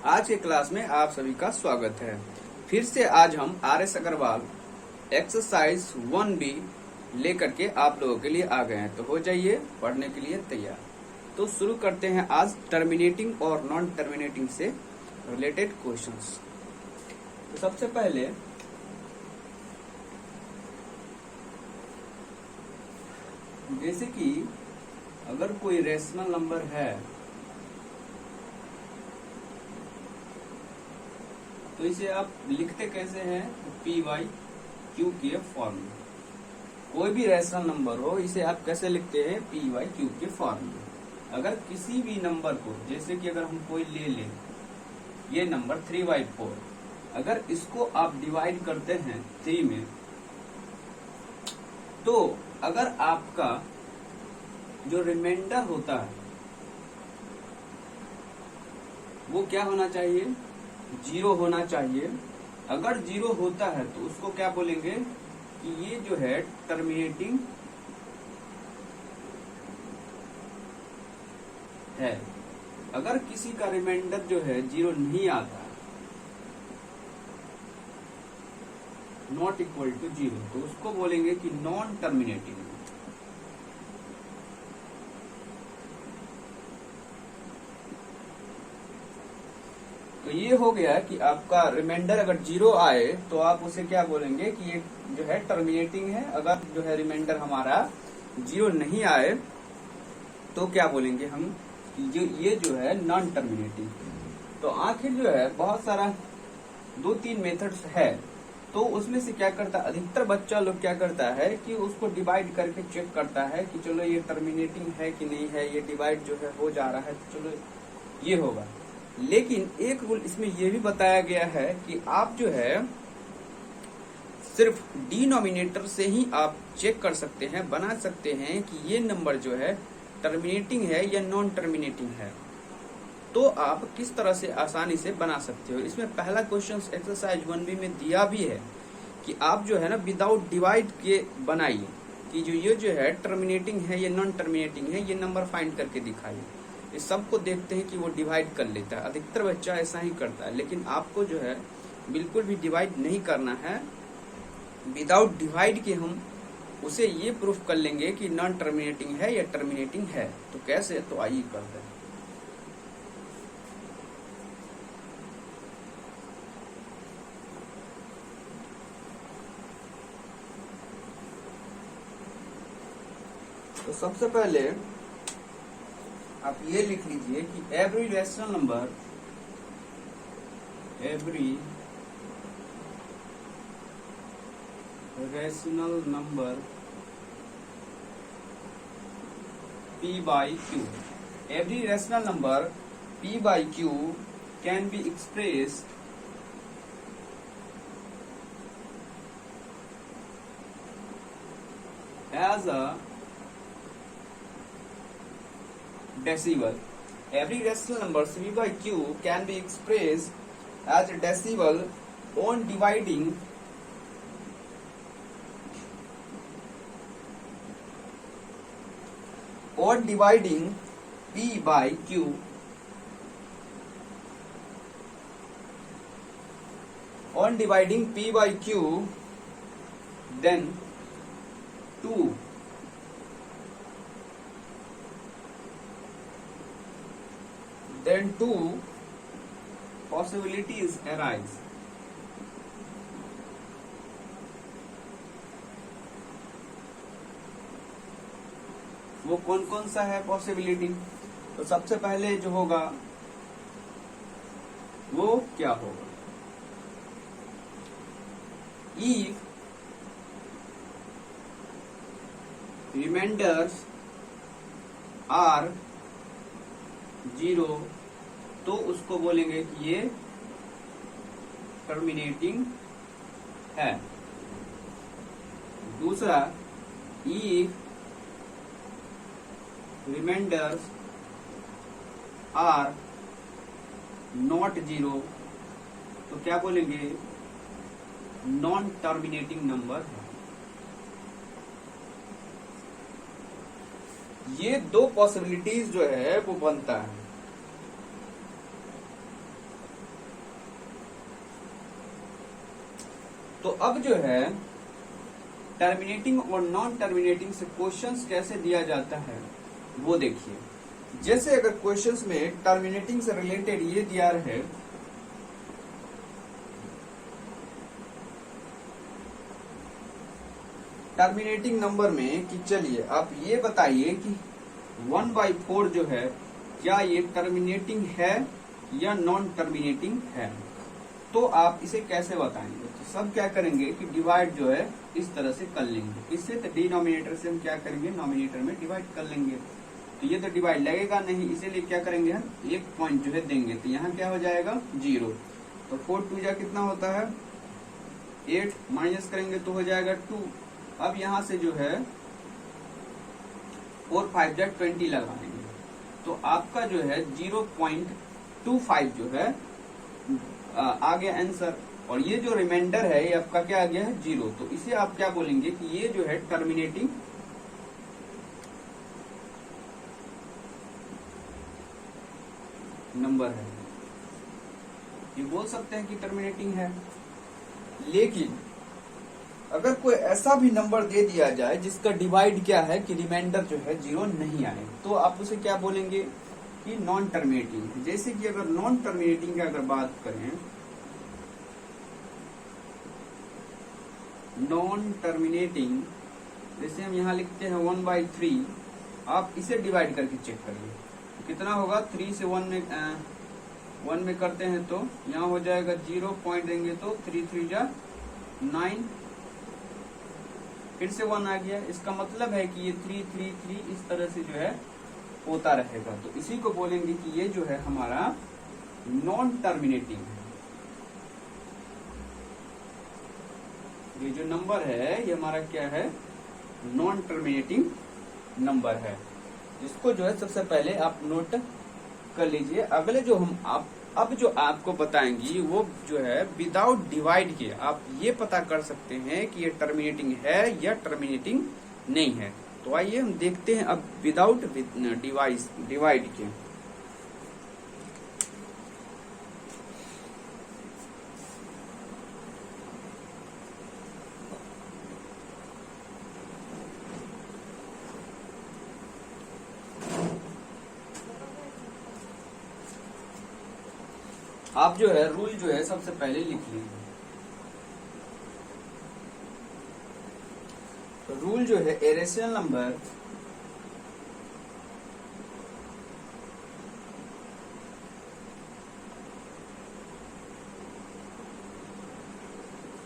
आज के क्लास में आप सभी का स्वागत है। फिर से आज हम RS अग्रवाल एक्सरसाइज 1B लेकर के आप लोगों के लिए आ गए हैं, तो हो जाइए पढ़ने के लिए तैयार। तो शुरू करते हैं आज टर्मिनेटिंग और नॉन टर्मिनेटिंग से रिलेटेड क्वेश्चंस। तो सबसे पहले जैसे कि अगर कोई रेशनल नंबर है तो इसे आप लिखते कैसे हैं? PQ के फॉर्म में। कोई भी रेशनल नंबर हो इसे आप कैसे लिखते हैं? PQ के फॉर्म में। अगर किसी भी नंबर को, जैसे कि अगर हम कोई ले लें ये नंबर 3/4, अगर इसको आप डिवाइड करते हैं 3 में, तो अगर आपका जो रिमाइंडर होता है वो क्या होना चाहिए? 0 होना चाहिए। अगर 0 होता है तो उसको क्या बोलेंगे कि ये जो है टर्मिनेटिंग है। अगर किसी का रिमाइंडर जो है 0 नहीं आता, नॉट इक्वल टू 0, तो उसको बोलेंगे कि नॉन टर्मिनेटिंग। तो ये हो गया कि आपका रिमाइंडर अगर 0 आए तो आप उसे क्या बोलेंगे कि ये जो है टर्मिनेटिंग है। अगर जो है रिमाइंडर हमारा 0 नहीं आए तो क्या बोलेंगे हम कि ये जो है नॉन टर्मिनेटिंग। तो आखिर जो है बहुत सारा 2-3 मेथड्स है, तो उसमें से क्या करता है अधिकतर बच्चा लोग क्या करता है कि उसको डिवाइड करके चेक करता है कि चलो ये टर्मिनेटिंग है कि नहीं है, ये डिवाइड जो है हो जा रहा है तो चलो ये होगा। लेकिन एक रूल इसमें यह भी बताया गया है कि आप जो है सिर्फ डिनोमिनेटर से ही आप चेक कर सकते हैं, बना सकते हैं कि ये नंबर जो है टर्मिनेटिंग है या नॉन टर्मिनेटिंग है। तो आप किस तरह से आसानी से बना सकते हो। इसमें पहला क्वेश्चन एक्सरसाइज 1B में दिया भी है कि आप जो है ना विदाउट डिवाइड के बनाइए कि ये जो है टर्मिनेटिंग है या नॉन टर्मिनेटिंग है, ये नंबर फाइंड करके दिखाइए। इस सबको देखते हैं कि वो डिवाइड कर लेता है। अधिकतर बच्चा ऐसा ही करता है, लेकिन आपको जो है बिल्कुल भी डिवाइड नहीं करना है। विदाउट डिवाइड के हम उसे ये प्रूफ कर लेंगे कि नॉन टर्मिनेटिंग है या टर्मिनेटिंग है। तो कैसे? तो आइए करते हैं। तो सबसे पहले आप ये लिख लीजिए कि every rational number P/Q, every rational number P/Q can be expressed as a decibel. Every rational number P/Q can be expressed as a decibel on dividing P/Q then 2 possibilities arise. वो कौन कौन सा है पॉसिबिलिटी? तो सबसे पहले जो होगा वो क्या होगा? If रिमाइंडर्स आर 0, तो उसको बोलेंगे कि ये टर्मिनेटिंग है। दूसरा, if रिमाइंडर्स आर नॉट 0, तो क्या बोलेंगे? नॉन टर्मिनेटिंग नंबर है। ये दो पॉसिबिलिटीज जो है वो बनता है। तो अब जो है टर्मिनेटिंग और नॉन टर्मिनेटिंग से क्वेश्चंस कैसे दिया जाता है वो देखिए। जैसे अगर क्वेश्चंस में टर्मिनेटिंग से रिलेटेड ये दिया है टर्मिनेटिंग नंबर में कि चलिए आप ये बताइए कि 1/4 जो है क्या ये टर्मिनेटिंग है या नॉन टर्मिनेटिंग है, तो आप इसे कैसे बताएंगे। तो सब क्या करेंगे कि डिवाइड जो है इस तरह से कर लेंगे। इससे तो डिनोमिनेटर से हम क्या करेंगे, नॉमिनेटर में डिवाइड कर लेंगे। तो ये तो डिवाइड लगेगा नहीं, इसीलिए क्या करेंगे हम एक पॉइंट जो है देंगे। तो यहाँ क्या हो जाएगा 0। तो 4 2 जा कितना होता है 8, माइनस करेंगे तो हो जाएगा 2। अब यहाँ से जो है 4 5 जा 20 लगाएंगे तो आपका जो है 0.25 जो है आ गया आंसर। और ये जो रिमाइंडर है ये आपका क्या आ गया है 0। तो इसे आप क्या बोलेंगे कि ये जो है टर्मिनेटिंग नंबर है। ये बोल सकते हैं कि टर्मिनेटिंग है। लेकिन अगर कोई ऐसा भी नंबर दे दिया जाए जिसका डिवाइड क्या है कि रिमाइंडर जो है 0 नहीं आए, तो आप उसे क्या बोलेंगे कि नॉन टर्मिनेटिंग। जैसे कि अगर नॉन टर्मिनेटिंग की अगर बात करें, नॉन टर्मिनेटिंग जैसे हम यहाँ लिखते हैं 1/3, आप इसे डिवाइड करके चेक करिए कितना होगा। 3 से 1 में करते हैं तो यहाँ हो जाएगा 0 पॉइंट देंगे तो 3 3 जा 9, फिर से 1 आ गया। इसका मतलब है कि ये 3 3 3 इस तरह से जो है होता रहेगा। तो इसी को बोलेंगे कि ये जो है हमारा नॉन टर्मिनेटिंग है। ये जो नंबर है ये हमारा क्या है, नॉन टर्मिनेटिंग नंबर है। इसको जो है सबसे पहले आप नोट कर लीजिए। अगले जो हम अब जो आपको बताएंगी वो जो है विदाउट डिवाइड के आप ये पता कर सकते हैं कि ये टर्मिनेटिंग है या टर्मिनेटिंग नहीं है। तो आइए हम देखते हैं अब विदाउट डिवाइड के। आप जो है रूल जो है सबसे पहले लिख लीजिए। तो रूल जो है a rational number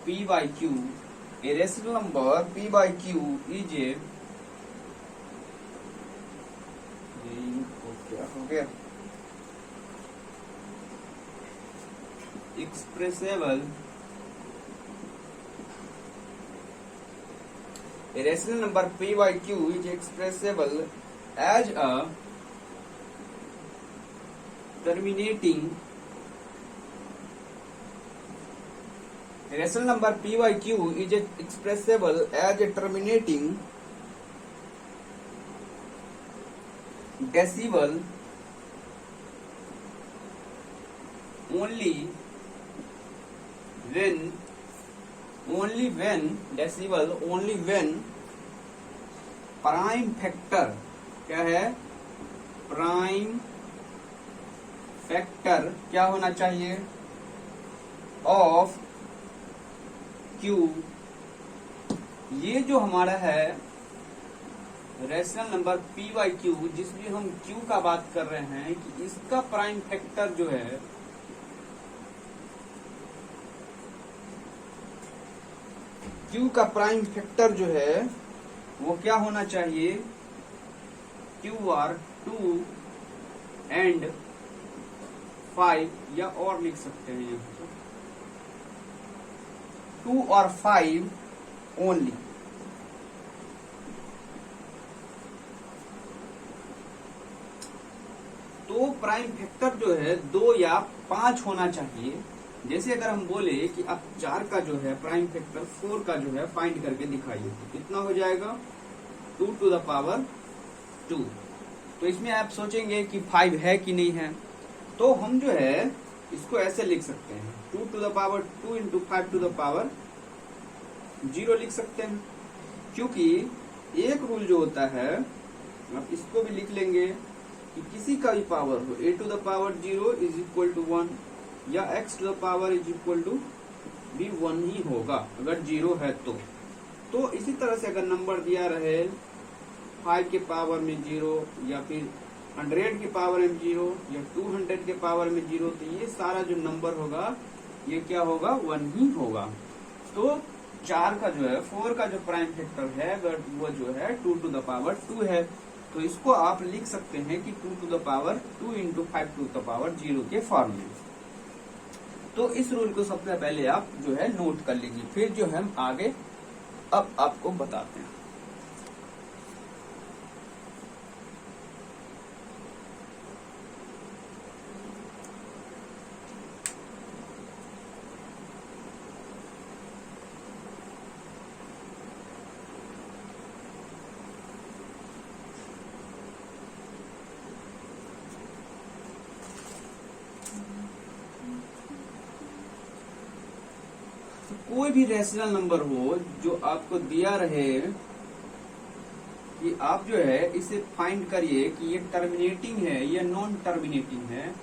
P by Q, a rational number P by Q is a क्या हो गया expressible, a rational number P by Q is expressible as a terminating, a rational number P by Q is expressible as a terminating decimal only when prime factor क्या है, prime factor क्या होना चाहिए of Q। ये जो हमारा है rational number P by Q जिसमें हम Q का बात कर रहे हैं कि इसका प्राइम फैक्टर जो है Q का प्राइम फैक्टर जो है वो क्या होना चाहिए, Q आर 2 एंड 5 या और लिख सकते हैं यहाँ 2 और 5 ओनली। तो प्राइम फैक्टर जो है 2 या 5 होना चाहिए। जैसे अगर हम बोले कि आप 4 का जो है प्राइम फैक्टर 4 का जो है फाइंड करके दिखाइए तो कितना हो जाएगा 2 to the power 2। तो इसमें आप सोचेंगे कि 5 है कि नहीं है, तो हम जो है इसको ऐसे लिख सकते हैं 2 to the power 2 into 5 to the power zero लिख सकते हैं, क्योंकि एक रूल जो होता है, आप इसको भी लिख लेंगे कि किसी का भी पावर हो a to the power 0 is equal to 1 या x to the power is equal to भी 1 ही होगा अगर 0 है तो इसी तरह से अगर नंबर दिया रहे 5 के पावर में 0 या फिर 100 के पावर में 0 या 200 के पावर में 0, तो ये सारा जो नंबर होगा ये क्या होगा, 1 ही होगा। तो 4 का जो है 4 का जो प्राइम फैक्टर है अगर वो जो है 2 टू द पावर 2 है, तो इसको आप लिख सकते हैं कि 2 to the power 2 into 5 to the power 0 के फॉर्म में। तो इस रूल को सबसे पहले आप जो है नोट कर लीजिए, फिर जो हम आगे अब आपको बताते हैं। कोई भी रैशनल नंबर हो जो आपको दिया रहे कि आप जो है इसे फाइंड करिए कि ये टर्मिनेटिंग है या नॉन टर्मिनेटिंग है,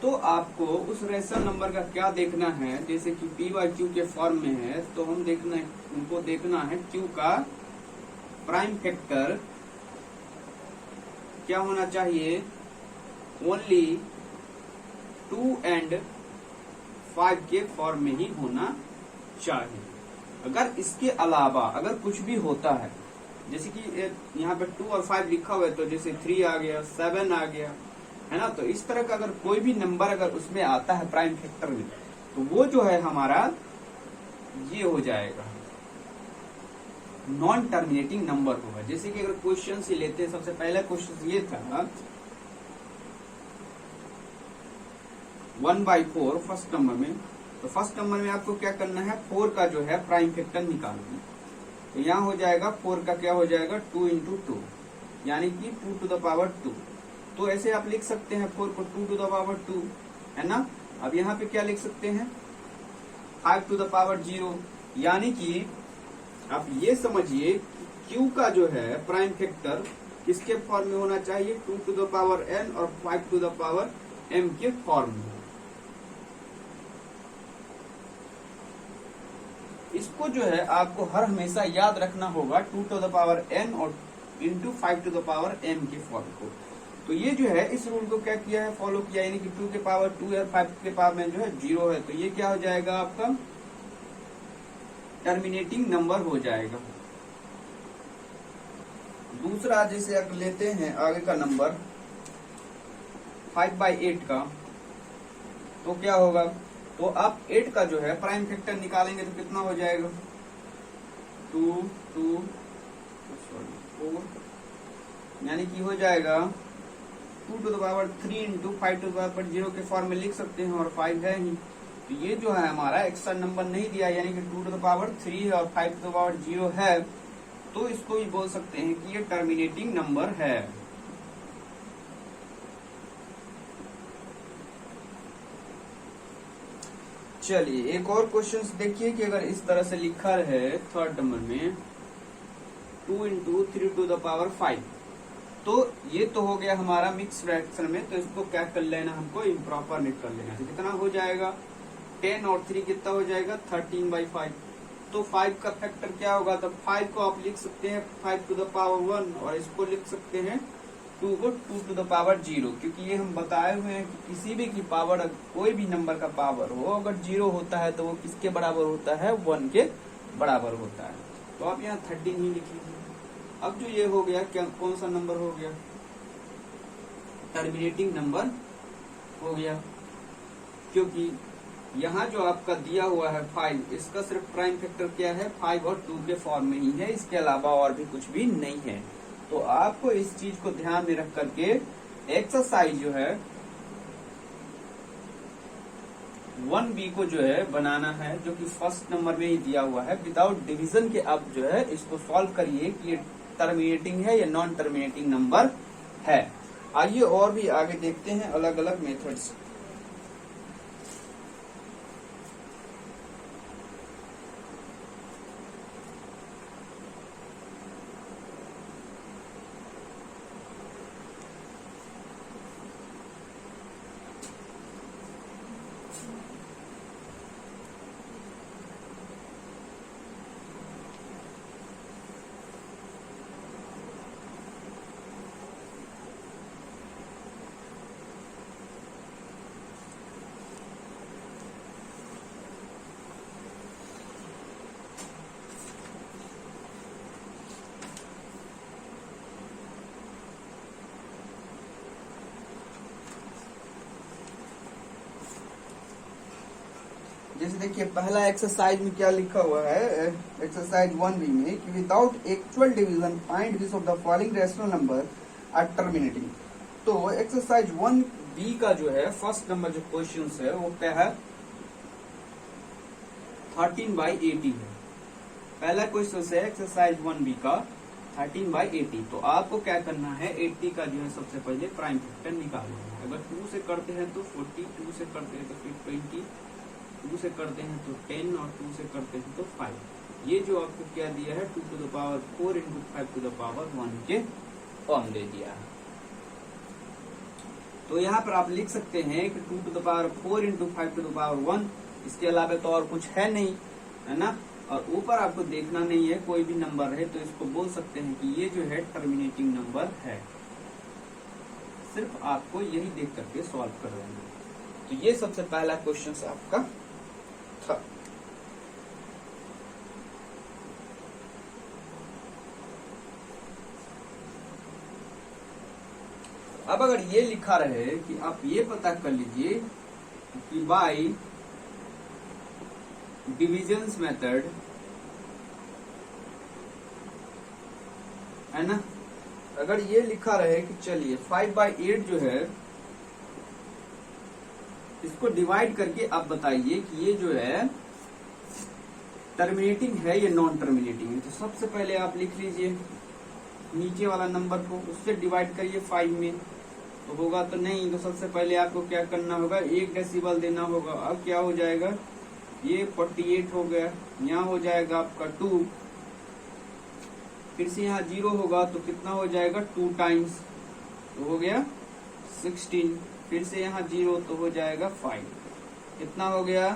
तो आपको उस रैशनल नंबर का क्या देखना है। जैसे कि p बाई क्यू के फॉर्म में है तो हम उनको देखना है q का प्राइम फैक्टर क्या होना चाहिए, ओनली 2 and 5 के फॉर्म में ही होना चाहिए। अगर इसके अलावा अगर कुछ भी होता है, जैसे कि यहाँ पे 2 और 5 लिखा हुआ है तो जैसे 3 आ गया, 7 आ गया, है ना, तो इस तरह का अगर कोई भी नंबर अगर उसमें आता है प्राइम फैक्टर में, तो वो जो है हमारा ये हो जाएगा नॉन टर्मिनेटिंग नंबर होगा। जैसे कि अगर क्वेश्चन से लेते हैं, सबसे पहला क्वेश्चन ये था 1/4 फर्स्ट नंबर में, तो फर्स्ट नंबर में आपको क्या करना है, 4 का जो है प्राइम फैक्टर निकालना है। तो यहाँ हो जाएगा 4 का क्या हो जाएगा 2 इंटू 2 यानी कि 2 टू द पावर 2। तो ऐसे आप लिख सकते हैं 4 को 2 टू द पावर 2, है ना। अब यहाँ पे क्या लिख सकते हैं 5 टू द पावर 0, यानी कि आप ये समझिए Q का जो है प्राइम फैक्टर किसके फॉर्म में होना चाहिए, 2 टू द पावर n और 5 टू द पावर m के फॉर्म में। इसको जो है आपको हर हमेशा याद रखना होगा 2 टू द पावर n और into 5 to the power m के फॉर्म को। तो ये जो है इस रूल को क्या किया है, फॉलो किया, यानी कि 2 के पावर 2 और 5 के पावर में जो है 0 है, तो ये क्या हो जाएगा आपका टर्मिनेटिंग नंबर हो जाएगा। दूसरा जैसे अगर लेते हैं आगे का नंबर 5/8 का, तो क्या होगा, तो आप 8 का जो है प्राइम फैक्टर निकालेंगे तो कितना हो जाएगा 2 4, यानी कि हो जाएगा 2 to the power 3 into 5 to the power 0 के फॉर्म में लिख सकते हैं, और 5 है ही, तो ये जो है हमारा एक्स्ट्रा नंबर नहीं दिया, यानी कि 2 टू द पावर 3 है और 5 टू द पावर 0 है, तो इसको भी बोल सकते हैं कि ये टर्मिनेटिंग नंबर है। चलिए एक और क्वेश्चन देखिए कि अगर इस तरह से लिखा है थर्ड नंबर में 2 इंटू 3 टू द पावर 5, तो ये तो हो गया हमारा मिक्स फ्रैक्शन में, तो इसको क्या कर लेना, हमको इम्प्रॉपर में कर लेना। तो कितना हो जाएगा 10 और 3 कितना हो जाएगा 13/5। तो 5 का फैक्टर क्या होगा, तो 5 को आप लिख सकते हैं 5 टू द पावर 1 और इसको लिख सकते हैं 2 को 2 टू द पावर 0, क्योंकि ये हम बताए हुए हैं कि किसी भी की पावर, कोई भी नंबर का पावर हो अगर 0 होता है तो वो किसके बराबर होता है 1 के बराबर होता है। तो आप यहाँ 13 ही लिख लीजिए। अब जो ये हो गया क्या, कौन सा नंबर हो गया, टर्मिनेटिंग नंबर हो गया, क्योंकि यहाँ जो आपका दिया हुआ है 5, इसका सिर्फ प्राइम फैक्टर क्या है 5 और 2 के फॉर्म में ही है, इसके अलावा और भी कुछ भी नहीं है। तो आपको इस चीज को ध्यान में रख करके एक्सरसाइज जो है 1B को जो है बनाना है, जो कि फर्स्ट नंबर में ही दिया हुआ है। विदाउट डिवीजन के आप जो है इसको सॉल्व करिए कि टर्मिनेटिंग है या नॉन टर्मिनेटिंग नंबर है। आइए और भी आगे देखते हैं अलग अलग मेथड्स। जैसे देखिए पहला एक्सरसाइज में क्या लिखा हुआ है, एक्सरसाइज 1B में कि without actual division find which of the following rational number are terminating. तो एक्सरसाइज 1B का जो है फर्स्ट नंबर जो क्वेश्चन है वो क्या है, 13/80 है। पहला क्वेश्चन है एक्सरसाइज 1B का 13/80। तो आपको क्या करना है, 80 का जो है सबसे पहले प्राइम फैक्टर निकालना है। अगर 2 से करते हैं तो 40, 2 से करते हैं तो फिर 20, 2 से करते हैं तो 10 और 2 से करते हैं तो 5। ये जो आपको क्या दिया है 2 to the power 4 into 5 to the power 1 के फॉर्म दे दिया है। तो यहाँ पर आप लिख सकते हैं कि 2 to the power 4 into 5 to the power 1, इसके अलावा तो और कुछ है नहीं, है ना। और ऊपर आपको देखना नहीं है, कोई भी नंबर है तो इसको बोल सकते हैं कि ये जो है टर्मिनेटिंग नंबर है। सिर्फ आपको यही देख करके सॉल्व कर रहे हैं। तो ये सबसे पहला क्वेश्चन आपका था। अब अगर ये लिखा रहे कि आप ये पता कर लीजिए कि बाय डिविजन्स मेथड, है ना। अगर ये लिखा रहे कि चलिए 5/8 जो है इसको डिवाइड करके आप बताइए कि ये जो है टर्मिनेटिंग है या नॉन टर्मिनेटिंग है। तो सबसे पहले आप लिख लीजिए नीचे वाला नंबर को, उससे डिवाइड करिए 5 में, तो होगा तो नहीं। तो सबसे पहले आपको क्या करना होगा, 1 डेसिबल देना होगा। अब क्या हो जाएगा, ये 48 हो गया, यहाँ हो जाएगा आपका 2, फिर से यहाँ 0 होगा तो कितना हो जाएगा 2 टाइम्स, तो हो गया 16, फिर से यहाँ 0 तो हो जाएगा 5, कितना हो गया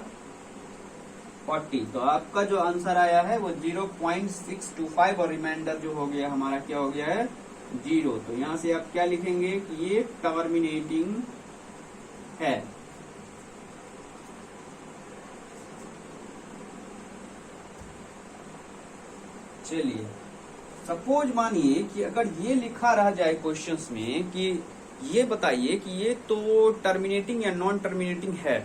40। तो आपका जो आंसर आया है वो 0.625 और रिमाइंडर जो हो गया हमारा क्या हो गया है 0। तो यहाँ से आप क्या लिखेंगे कि ये टर्मिनेटिंग है। चलिए सपोज मानिए कि अगर ये लिखा रह जाए क्वेश्चंस में कि ये बताइए कि ये तो टर्मिनेटिंग या नॉन टर्मिनेटिंग है,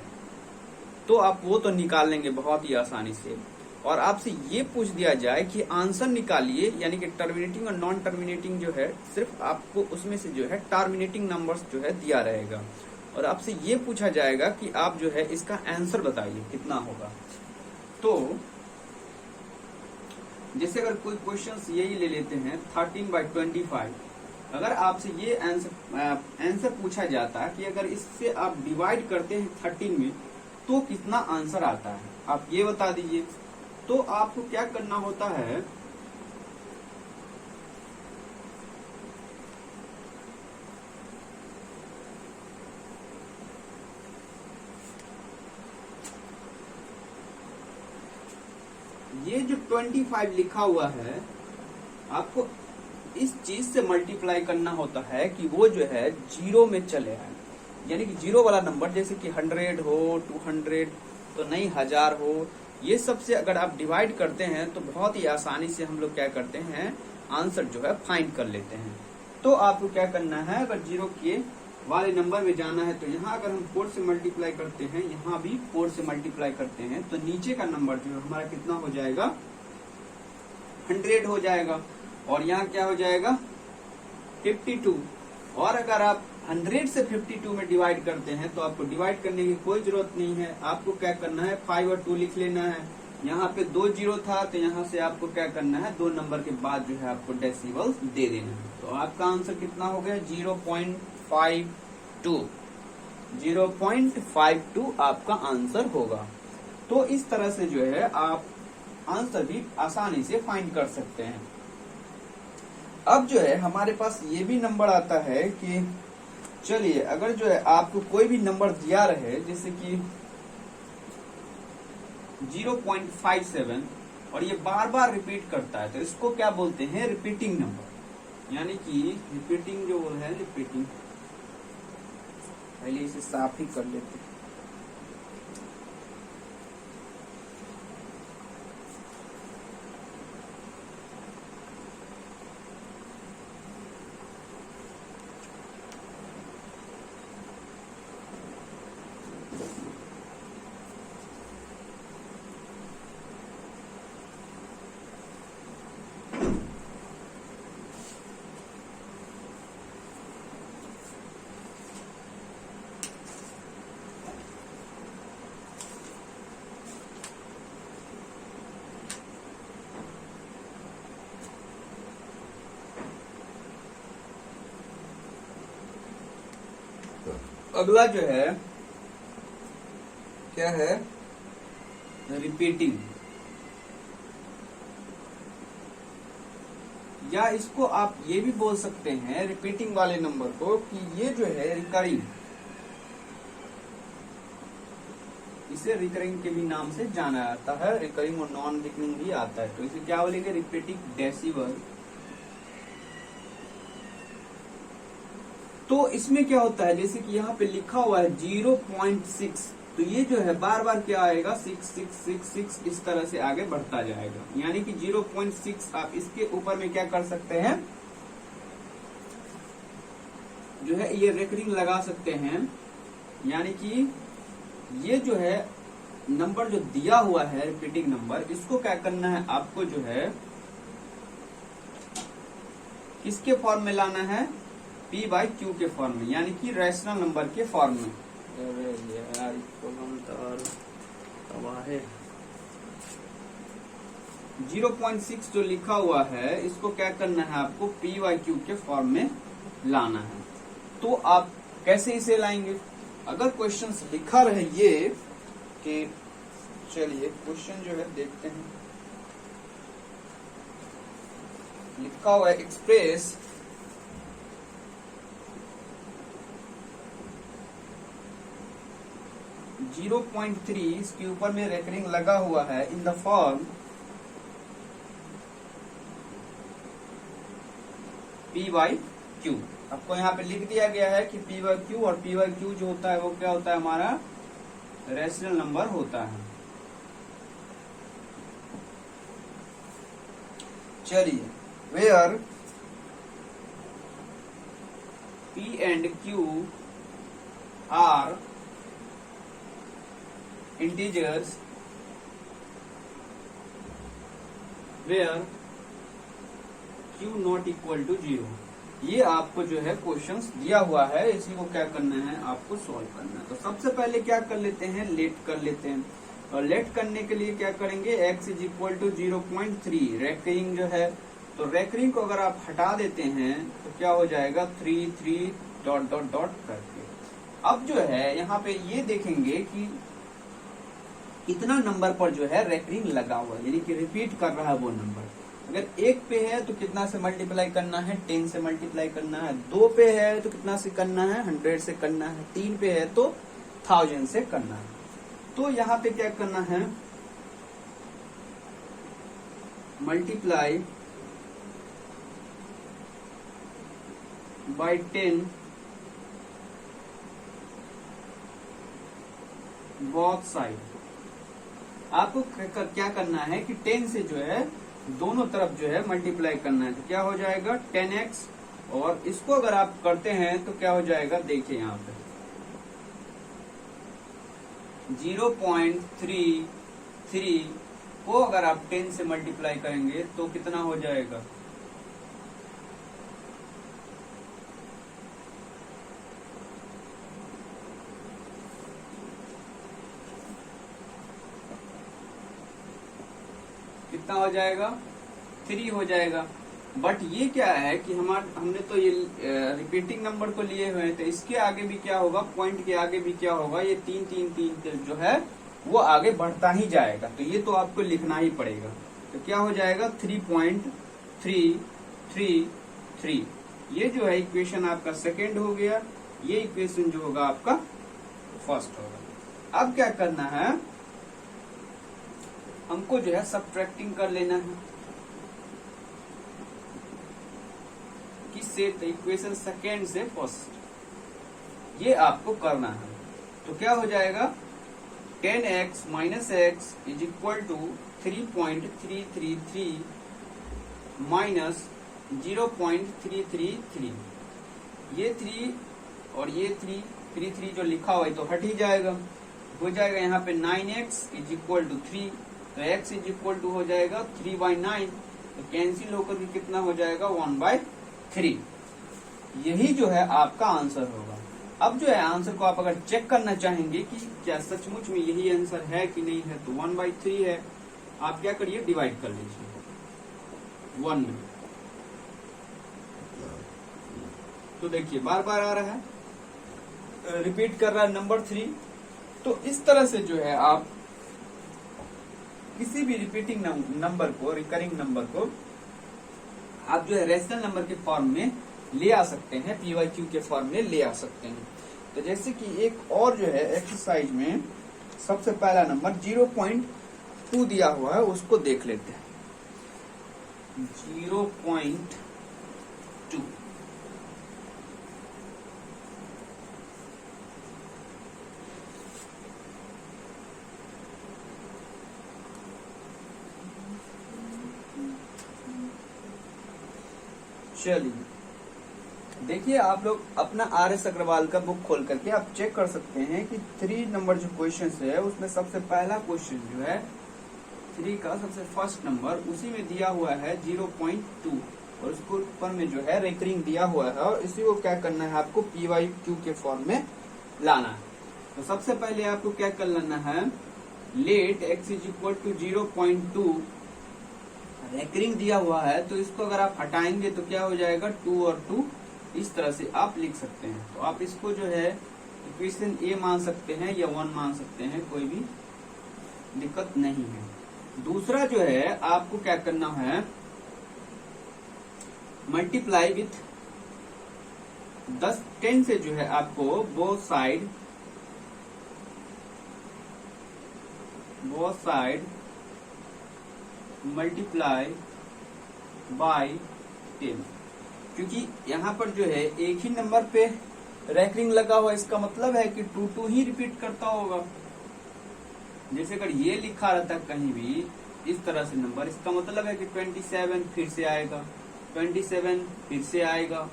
तो आप वो तो निकाल लेंगे बहुत ही आसानी से। और आपसे ये पूछ दिया जाए कि आंसर निकालिए, यानी कि टर्मिनेटिंग और नॉन टर्मिनेटिंग जो है सिर्फ आपको उसमें से जो है टर्मिनेटिंग नंबर्स जो है दिया रहेगा, और आपसे ये पूछा जाएगा कि आप जो है इसका आंसर बताइए कितना होगा। तो जैसे अगर कोई क्वेश्चन यही ले लेते हैं 13/25, अगर आपसे ये आंसर पूछा जाता है कि अगर इससे आप डिवाइड करते हैं 13 में तो कितना आंसर आता है, आप ये बता दीजिए। तो आपको क्या करना होता है, ये जो 25 लिखा हुआ है आपको इस चीज से मल्टीप्लाई करना होता है कि वो जो है 0 में चले आए, यानी कि 0 वाला नंबर, जैसे कि 100 हो, 200 तो नहीं 1000 हो, ये सब से अगर आप डिवाइड करते हैं तो बहुत ही आसानी से हम लोग क्या करते हैं आंसर जो है फाइंड कर लेते हैं। तो आपको क्या करना है, अगर 0 के वाले नंबर में जाना है तो यहाँ अगर हम 4 से मल्टीप्लाई करते हैं, यहाँ भी 4 से मल्टीप्लाई करते हैं, तो नीचे का नंबर जो है हमारा कितना हो जाएगा 100 हो जाएगा, और यहाँ क्या हो जाएगा 52। और अगर आप 100 से 52 में डिवाइड करते हैं तो आपको डिवाइड करने की कोई जरूरत नहीं है, आपको क्या करना है 5 और 2 लिख लेना है, यहाँ पे 2 जीरो था, तो यहाँ से आपको क्या करना है, 2 नंबर के बाद जो है आपको डेसिबल दे देना है। तो आपका आंसर कितना हो गया, 0.52। 0.52 आपका आंसर होगा। तो इस तरह से जो है आप आंसर भी आसानी से फाइंड कर सकते हैं। अब जो है हमारे पास ये भी नंबर आता है कि चलिए अगर जो है आपको कोई भी नंबर दिया रहे, जैसे कि 0.57 और ये बार बार रिपीट करता है, तो इसको क्या बोलते हैं, रिपीटिंग नंबर। यानी कि रिपीटिंग जो है, रिपीटिंग, पहले इसे साफ ही कर लेते हैं। अगला जो है क्या है, रिपीटिंग, या इसको आप ये भी बोल सकते हैं रिपीटिंग वाले नंबर को कि ये जो है रिकरिंग, इसे रिकरिंग के भी नाम से जाना जाता है, रिकरिंग और नॉन रिकरिंग भी आता है। तो इसे क्या बोलेंगे, रिपीटिंग डेसिबल। तो इसमें क्या होता है, जैसे कि यहाँ पे लिखा हुआ है 0.6, तो ये जो है बार बार क्या आएगा, 6666 इस तरह से आगे बढ़ता जाएगा। यानी कि 0.6 आप इसके ऊपर में क्या कर सकते हैं, जो है ये रेकरिंग लगा सकते हैं। यानी कि ये जो है नंबर जो दिया हुआ है रिपीटिंग नंबर, इसको क्या करना है आपको, जो है किसके फॉर्म में लाना है, P/Q के फॉर्म में, यानी कि रैशनल नंबर के फॉर्म में। अरे यार इसको है 0.6 जो लिखा हुआ है, इसको क्या करना है आपको, P/Q के फॉर्म में लाना है। तो आप कैसे इसे लाएंगे, अगर क्वेश्चन लिखा रहे ये कि, चलिए क्वेश्चन जो है देखते हैं, लिखा हुआ है एक्सप्रेस 0.3, इसके ऊपर में रेकरिंग लगा हुआ है, इन द फॉर्म P/Q। आपको यहाँ पे लिख दिया गया है कि P/Q, और P/Q जो होता है वो क्या होता है, हमारा रैशनल नंबर होता है। चलिए, where P and Q are integers, where Q not equal to 0। ये आपको जो है क्वेश्चंस दिया हुआ है, इसी को क्या करना है, आपको सॉल्व करना है। तो सबसे पहले क्या कर लेते हैं, लेट कर लेते हैं। और लेट करने के लिए क्या करेंगे, x is equal to 0.3 recurring जो है, तो रेकरिंग को अगर आप हटा देते हैं तो क्या हो जाएगा, 3 3 डॉट डॉट डॉट करके। अब जो है यहाँ पे ये देखेंगे कि कितना नंबर पर जो है रेकरिंग लगा हुआ है, यानी कि रिपीट कर रहा है वो नंबर। अगर 1 पे है तो कितना से मल्टीप्लाई करना है, 10 से मल्टीप्लाई करना है। 2 पे है तो कितना से करना है, 100 से करना है। 3 पे है तो 1000 से करना है। तो यहाँ पे क्या करना है, मल्टीप्लाई बाय 10 बोथ साइड। आपको क्या करना है कि 10 से जो है दोनों तरफ जो है मल्टीप्लाई करना है, तो क्या हो जाएगा 10x, और इसको अगर आप करते हैं तो क्या हो जाएगा, देखिए यहाँ पे 0.33 को अगर आप 10 से मल्टीप्लाई करेंगे तो कितना हो जाएगा, कितना हो जाएगा 3 हो जाएगा। बट ये क्या है कि हमने तो ये रिपीटिंग नंबर को लिए हुए हैं, तो इसके आगे भी क्या होगा, पॉइंट के आगे भी क्या होगा, ये 3 3 3 जो है वो आगे बढ़ता ही जाएगा। तो ये तो आपको लिखना ही पड़ेगा। तो क्या हो जाएगा 3.333। ये जो है इक्वेशन आपका सेकेंड हो गया, ये इक्वेशन जो होगा आपका फर्स्ट होगा। अब क्या करना है, हमको जो है सब्ट्रैक्टिंग कर लेना है किससे, तो इक्वेशन सेकेंड से फर्स्ट, ये आपको करना है। तो क्या हो जाएगा 10x minus x is equal to 3.333 minus 0.333। ये 3 और ये 3 जो लिखा हुआ है तो हट ही जाएगा, हो जाएगा यहाँ पे 9x इज इक्वल टू 3, तो x इज इक्वल टू हो जाएगा 3/9, तो कैंसिल होकर के कितना हो जाएगा 1/3। यही जो है आपका आंसर होगा। अब जो है आंसर को आप अगर चेक करना चाहेंगे कि क्या सचमुच में यही आंसर है कि नहीं है, तो 1/3 है, आप क्या करिए डिवाइड कर लीजिए 1 में। तो देखिए बार बार आ रहा है, रिपीट कर रहा है नंबर 3। तो इस तरह से जो है आप किसी भी रिपीटिंग नंबर को, रिकरिंग नंबर को आप जो है रेशनल नंबर के फॉर्म में ले आ सकते हैं, PYQ के फॉर्म में ले आ सकते हैं। तो जैसे कि एक और जो है एक्सरसाइज में सबसे पहला नंबर 0.2 दिया हुआ है, उसको देख लेते हैं। 0.2 चलिए देखिए, आप लोग अपना RS अग्रवाल का बुक खोल करके आप चेक कर सकते हैं कि 3 नंबर जो क्वेश्चन है उसमें सबसे पहला क्वेश्चन जो है 3 का सबसे फर्स्ट नंबर, उसी में दिया हुआ है 0.2 और उसको ऊपर में जो है रेकरिंग दिया हुआ है, और इसी को क्या करना है आपको PYQ के फॉर्म में लाना है। तो सबसे पहले आपको क्या कर लेना है, let x is equal to 0.2 recurring दिया हुआ है, तो इसको अगर आप हटाएंगे तो क्या हो जाएगा 2 और 2, इस तरह से आप लिख सकते हैं। तो आप इसको जो है इक्वेशन A मान सकते हैं या 1 मान सकते हैं, कोई भी दिक्कत नहीं है। दूसरा जो है आपको क्या करना है, मल्टीप्लाई विथ 10 से जो है आपको बोथ साइड मल्टीप्लाई बाय 10, क्योंकि यहाँ पर जो है एक ही नंबर पे रैकरिंग लगा हुआ, इसका मतलब है कि 2 ही रिपीट करता होगा। जैसे अगर ये लिखा रहता कहीं भी इस तरह से नंबर, इसका मतलब है कि 27 फिर से आएगा, 27 फिर से आएगा,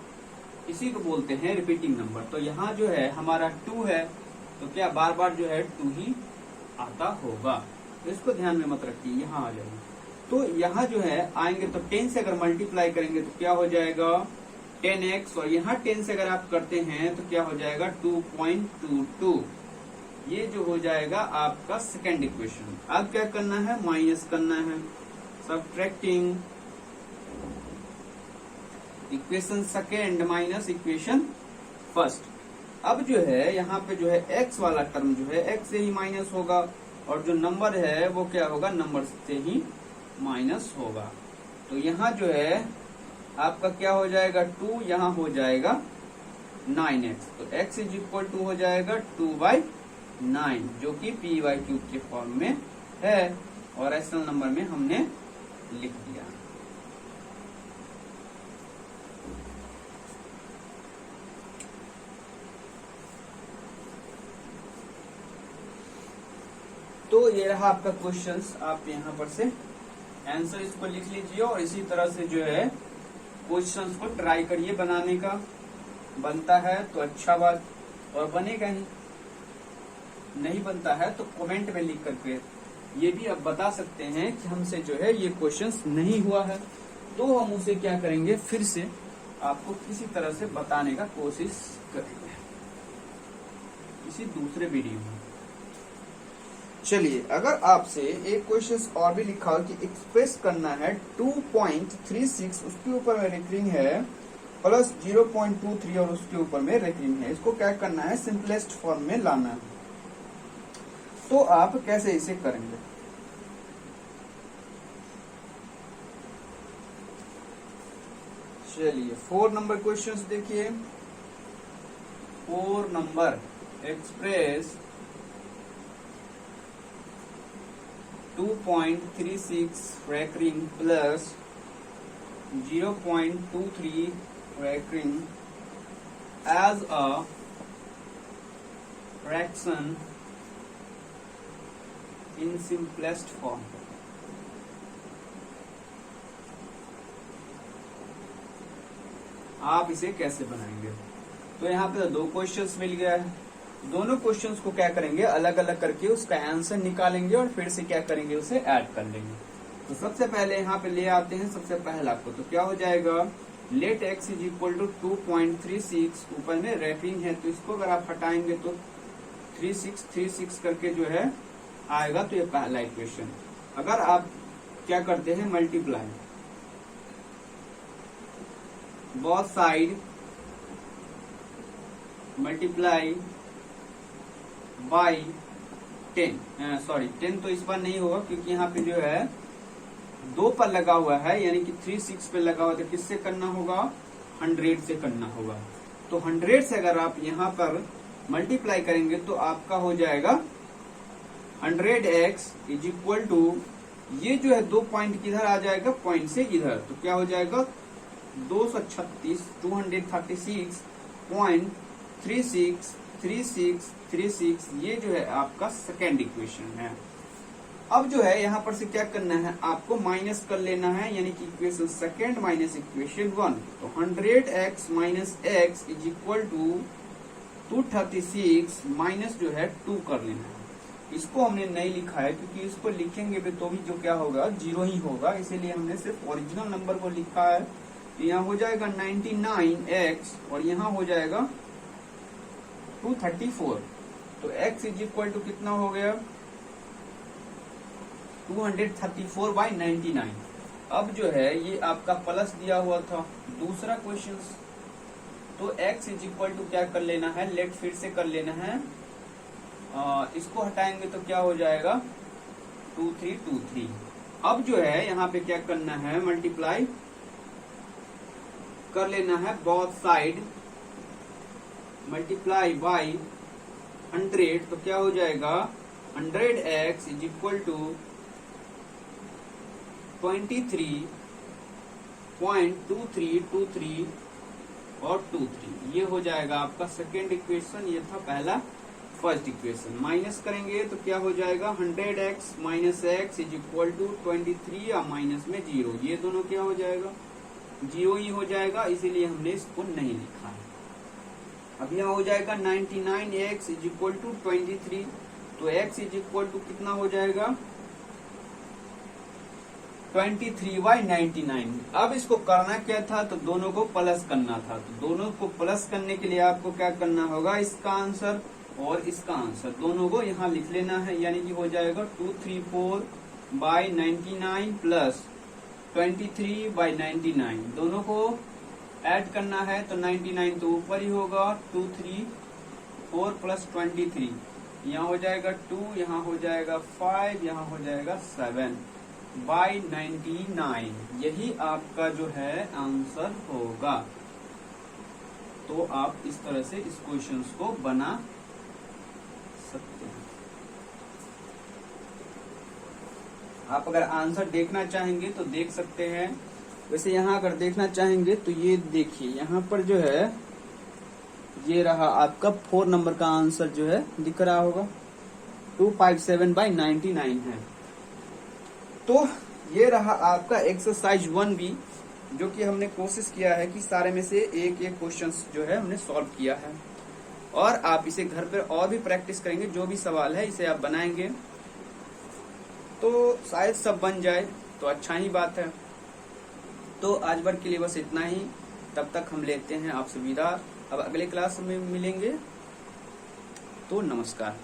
इसी को बोलते हैं रिपीटिंग नंबर। तो यहाँ जो है हमारा 2 है, तो क्या बार बार जो है 2 ही आता होगा, तो इसको ध्यान में मत रखिए, यहाँ आ जाएगा। तो यहाँ जो है आएंगे तो 10 से अगर मल्टीप्लाई करेंगे तो क्या हो जाएगा 10x, और यहाँ 10 से अगर आप करते हैं तो क्या हो जाएगा 2.22। ये जो हो जाएगा आपका सेकेंड इक्वेशन। अब क्या करना है, माइनस करना है, subtracting equation second minus equation first. अब जो है यहाँ पे जो है x वाला टर्म जो है x से ही माइनस होगा, और जो नंबर है वो क्या होगा, नंबर से ही माइनस होगा। तो यहाँ जो है आपका क्या हो जाएगा 2, यहाँ हो जाएगा 9x, तो x इज इक्वल टू हो जाएगा 2/9, जो कि PYQ के फॉर्म में है और रेशनल नंबर में हमने लिख दिया। तो ये रहा आपका क्वेश्चंस, आप यहाँ पर से आंसर इसको लिख लीजिए, और इसी तरह से जो है क्वेश्चंस को ट्राई करिए बनाने का। बनता है तो अच्छा बात, और बनेगा ही, नहीं बनता है तो कमेंट में लिख करके ये भी आप बता सकते हैं कि हमसे जो है ये क्वेश्चंस नहीं हुआ है, तो हम उसे क्या करेंगे, फिर से आपको किसी तरह से बताने का कोशिश करेंगे किसी दूसरे वीडियो में। चलिए, अगर आपसे एक क्वेश्चन और भी लिखा हो कि एक्सप्रेस करना है 2.36 उसके ऊपर में रेकरिंग है प्लस 0.23 और उसके ऊपर में रेकरिंग है, इसको क्या करना है, सिंपलेस्ट फॉर्म में लाना है। तो आप कैसे इसे करेंगे? चलिए 4 नंबर क्वेश्चंस देखिए। 4 number, express 2.36 recurring plus 0.23 recurring as a fraction in simplest form। आप इसे कैसे बनाएंगे? तो यहाँ पे तो 2 क्वेश्चंस मिल गया है, दोनों क्वेश्चंस को क्या करेंगे, अलग अलग करके उसका आंसर निकालेंगे और फिर से क्या करेंगे, उसे ऐड कर लेंगे। तो सबसे पहले यहाँ पे ले आते हैं सबसे पहला को, तो क्या हो जाएगा, let x is equal to 2.36, ऊपर में रेकरिंग है तो इसको अगर आप हटाएंगे तो 36 करके जो है आएगा। तो ये पहला इक्वेशन। अगर आप क्या करते हैं, multiply both side, multiply by 10, sorry 10 तो इस बार नहीं होगा क्योंकि यहाँ पे जो है 2 पर लगा हुआ है, यानी कि 36 पे लगा हुआ, तो किससे करना होगा, 100 से करना होगा। तो 100 से अगर आप यहाँ पर मल्टीप्लाई करेंगे तो आपका हो जाएगा 100x इज इक्वल टू, ये जो है 2 पॉइंट किधर आ जाएगा, पॉइंट से इधर, तो क्या हो जाएगा 236 ये जो है आपका सेकेंड इक्वेशन है। अब जो है यहाँ पर से क्या करना है, आपको माइनस कर लेना है, यानी कि इक्वेशन सेकेंड माइनस इक्वेशन 1। तो 100x minus x is equal to 236 minus जो है 2 कर लेना है। इसको हमने नहीं लिखा है क्योंकि इसको लिखेंगे भी तो भी जो क्या होगा, 0 ही होगा, इसीलिए हमने सिर्फ ओरिजिनल नंबर को लिखा है। तो यहाँ हो जाएगा 99x और यहाँ हो जाएगा 234। तो x इज इक्वल टू कितना हो गया, 234/99। अब जो है ये आपका प्लस दिया हुआ था दूसरा क्वेश्चन, तो x इज इक्वल टू क्या कर लेना है, लेट फिर से कर लेना है, इसको हटाएंगे तो क्या हो जाएगा 2323। अब जो है यहाँ पे क्या करना है, मल्टीप्लाई कर लेना है बोथ साइड, मल्टीप्लाई बाई 100, तो क्या हो जाएगा 100x इज इक्वल टू 23.2323 और 23, ये हो जाएगा आपका सेकेंड इक्वेशन। ये था पहला फर्स्ट इक्वेशन। माइनस करेंगे तो क्या हो जाएगा 100x minus x is equal to 23 या माइनस में 0, ये दोनों क्या हो जाएगा 0 ही हो जाएगा, इसीलिए हमने इसको नहीं लिखा है। अब यहाँ हो जाएगा 99x इज इक्वल टू 23, तो x इज इक्वल टू कितना हो जाएगा 23/99। अब इसको करना क्या था, तो दोनों को प्लस करना था। तो दोनों को प्लस करने के लिए आपको क्या करना होगा, इसका आंसर और इसका आंसर दोनों को यहाँ लिख लेना है, यानी कि हो जाएगा 234/99 प्लस 23/99, दोनों को ऐड करना है। तो 99 तो ऊपर ही होगा, 234 प्लस 23, यहाँ हो जाएगा 2, यहाँ हो जाएगा 5, यहाँ हो जाएगा 7/99, यही आपका जो है आंसर होगा। तो आप इस तरह से इस क्वेश्चन को बना सकते हैं। आप अगर आंसर देखना चाहेंगे तो देख सकते हैं, वैसे यहाँ अगर देखना चाहेंगे तो ये देखिए, यहाँ पर जो है ये रहा आपका 4 नंबर का आंसर जो है दिख रहा होगा, 257/99 है। तो ये रहा आपका एक्सरसाइज 1B, जो कि हमने कोशिश किया है कि सारे में से एक एक क्वेश्चन जो है हमने सॉल्व किया है, और आप इसे घर पर और भी प्रैक्टिस करेंगे। जो भी सवाल है इसे आप बनाएंगे तो शायद सब बन जाए, तो अच्छा ही बात है। तो आज भर के लिए बस इतना ही, तब तक हम लेते हैं आपसे विदा। अब अगले क्लास में मिलेंगे, तो नमस्कार।